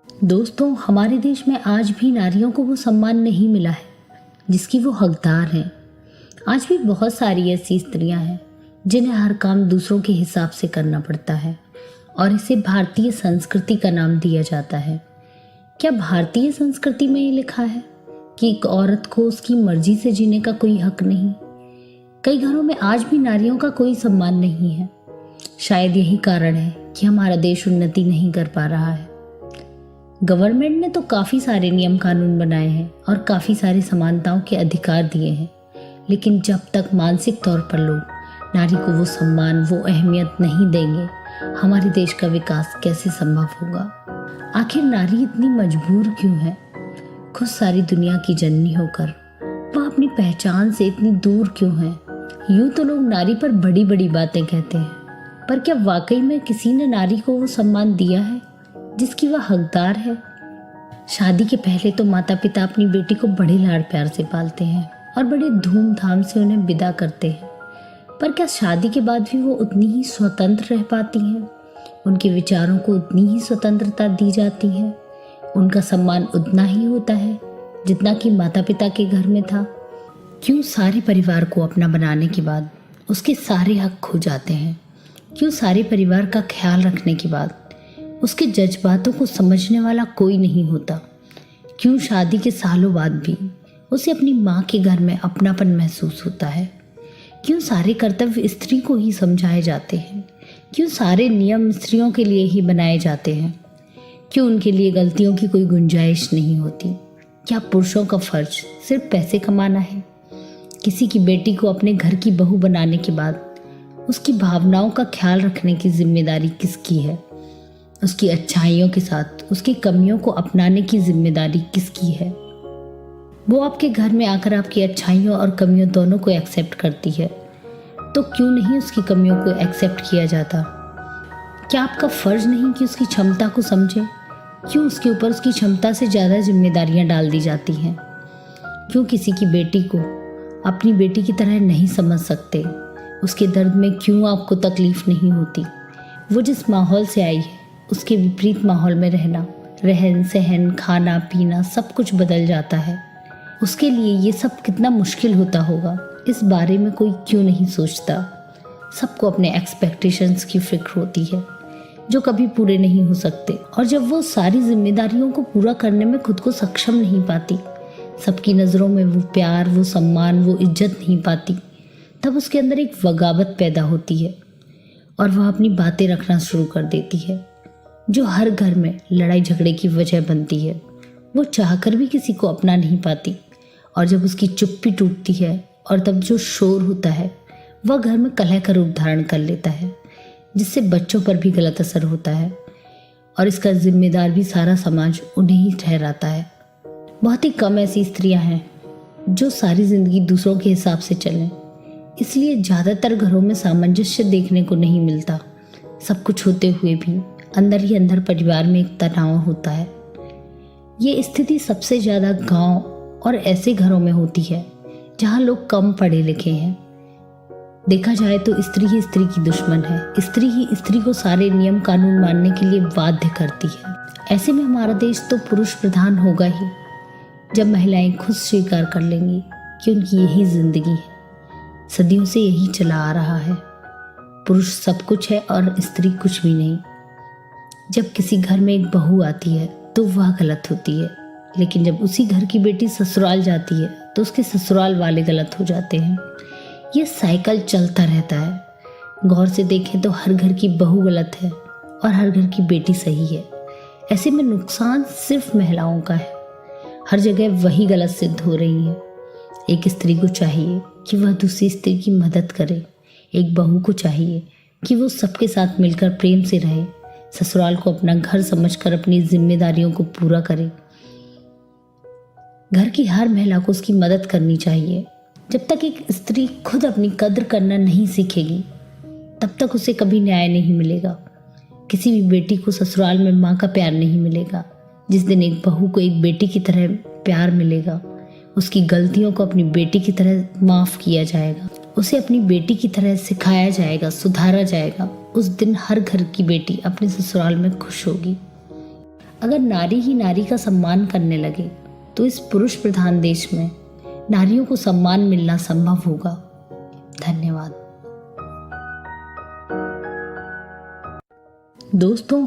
दोस्तों, हमारे देश में आज भी नारियों को वो सम्मान नहीं मिला है जिसकी वो हकदार हैं। आज भी बहुत सारी ऐसी स्त्रियां हैं जिन्हें हर काम दूसरों के हिसाब से करना पड़ता है और इसे भारतीय संस्कृति का नाम दिया जाता है। क्या भारतीय संस्कृति में ये लिखा है कि एक औरत को उसकी मर्जी से जीने का कोई हक नहीं? कई घरों में आज भी नारियों का कोई सम्मान नहीं है। शायद यही कारण है कि हमारा देश उन्नति नहीं कर पा रहा है। गवर्नमेंट ने तो काफ़ी सारे नियम कानून बनाए हैं और काफ़ी सारी समानताओं के अधिकार दिए हैं, लेकिन जब तक मानसिक तौर पर लोग नारी को वो सम्मान, वो अहमियत नहीं देंगे, हमारे देश का विकास कैसे संभव होगा? आखिर नारी इतनी मजबूर क्यों है? खुद सारी दुनिया की जननी होकर वह अपनी पहचान से इतनी दूर क्यों है? यूं तो लोग नारी पर बड़ी बड़ी बातें कहते हैं, पर क्या वाकई में किसी ने नारी को वो सम्मान दिया है जिसकी वह हकदार है? शादी के पहले तो माता पिता अपनी बेटी को बड़े लाड प्यार से पालते हैं और बड़े धूमधाम से उन्हें विदा करते हैं, पर क्या शादी के बाद भी वो उतनी ही स्वतंत्र रह पाती हैं? उनके विचारों को उतनी ही स्वतंत्रता दी जाती है? उनका सम्मान उतना ही होता है जितना कि माता पिता के घर में था? क्यों सारे परिवार को अपना बनाने के बाद उसके सारे हक खो जाते हैं? क्यों सारे परिवार का ख्याल रखने के बाद उसके जज्बातों को समझने वाला कोई नहीं होता? क्यों शादी के सालों बाद भी उसे अपनी माँ के घर में अपनापन महसूस होता है? क्यों सारे कर्तव्य स्त्री को ही समझाए जाते हैं? क्यों सारे नियम स्त्रियों के लिए ही बनाए जाते हैं? क्यों उनके लिए गलतियों की कोई गुंजाइश नहीं होती? क्या पुरुषों का फर्ज सिर्फ पैसे कमाना है? किसी की बेटी को अपने घर की बहू बनाने के बाद उसकी भावनाओं का ख्याल रखने की जिम्मेदारी किसकी है? उसकी अच्छाइयों के साथ उसकी कमियों को अपनाने की जिम्मेदारी किसकी है? वो आपके घर में आकर आपकी अच्छाइयों और कमियों दोनों को एक्सेप्ट करती है, तो क्यों नहीं उसकी कमियों को एक्सेप्ट किया जाता? क्या आपका फर्ज नहीं कि उसकी क्षमता को समझे? क्यों उसके ऊपर उसकी क्षमता से ज़्यादा जिम्मेदारियां डाल दी जाती हैं? क्यों किसी की बेटी को अपनी बेटी की तरह नहीं समझ सकते? उसके दर्द में क्यों आपको तकलीफ नहीं होती? वो जिस माहौल से आई है उसके विपरीत माहौल में रहना, रहन सहन, खाना पीना सब कुछ बदल जाता है। उसके लिए ये सब कितना मुश्किल होता होगा, इस बारे में कोई क्यों नहीं सोचता? सबको अपने एक्सपेक्टेशंस की फिक्र होती है जो कभी पूरे नहीं हो सकते, और जब वो सारी जिम्मेदारियों को पूरा करने में खुद को सक्षम नहीं पाती, सबकी नज़रों में वो प्यार, वो सम्मान, वो इज्जत नहीं पाती, तब उसके अंदर एक बगावत पैदा होती है और वह अपनी बातें रखना शुरू कर देती है जो हर घर में लड़ाई झगड़े की वजह बनती है। वो चाहकर भी किसी को अपना नहीं पाती, और जब उसकी चुप्पी टूटती है और तब जो शोर होता है वह घर में कलह का रूप धारण कर लेता है, जिससे बच्चों पर भी गलत असर होता है और इसका जिम्मेदार भी सारा समाज उन्हें ही ठहराता है। बहुत ही कम ऐसी स्त्रियां हैं जो सारी ज़िंदगी दूसरों के हिसाब से चलें, इसलिए ज़्यादातर घरों में सामंजस्य देखने को नहीं मिलता। सब कुछ होते हुए भी अंदर ही अंदर परिवार में एक तनाव होता है। ये स्थिति सबसे ज़्यादा गांव और ऐसे घरों में होती है जहां लोग कम पढ़े लिखे हैं। देखा जाए तो स्त्री ही स्त्री की दुश्मन है। स्त्री ही स्त्री को सारे नियम कानून मानने के लिए बाध्य करती है। ऐसे में हमारा देश तो पुरुष प्रधान होगा ही, जब महिलाएं खुद स्वीकार कर लेंगी कि उनकी यही जिंदगी है। सदियों से यही चला आ रहा है, पुरुष सब कुछ है और स्त्री कुछ भी नहीं। जब किसी घर में एक बहू आती है तो वह गलत होती है, लेकिन जब उसी घर की बेटी ससुराल जाती है तो उसके ससुराल वाले गलत हो जाते हैं। ये साइकिल चलता रहता है। गौर से देखें तो हर घर की बहू गलत है और हर घर की बेटी सही है। ऐसे में नुकसान सिर्फ महिलाओं का है। हर जगह वही गलत सिद्ध हो रही है। एक स्त्री को चाहिए कि वह दूसरी स्त्री की मदद करे। एक बहू को चाहिए कि वो सबके साथ मिलकर प्रेम से रहे, ससुराल को अपना घर समझकर अपनी जिम्मेदारियों को पूरा करे। घर की हर महिला को उसकी मदद करनी चाहिए। जब तक एक स्त्री खुद अपनी कद्र करना नहीं सीखेगी, तब तक उसे कभी न्याय नहीं मिलेगा। किसी भी बेटी को ससुराल में माँ का प्यार नहीं मिलेगा। जिस दिन एक बहू को एक बेटी की तरह प्यार मिलेगा, उसकी गलतियों को अपनी बेटी की तरह माफ़ किया जाएगा, उसे अपनी बेटी की तरह सिखाया जाएगा, सुधारा जाएगा, उस दिन हर घर की बेटी अपने ससुराल में खुश होगी। अगर नारी ही नारी का सम्मान करने लगे तो इस पुरुष प्रधान देश में नारियों को सम्मान मिलना संभव होगा। धन्यवाद। दोस्तों,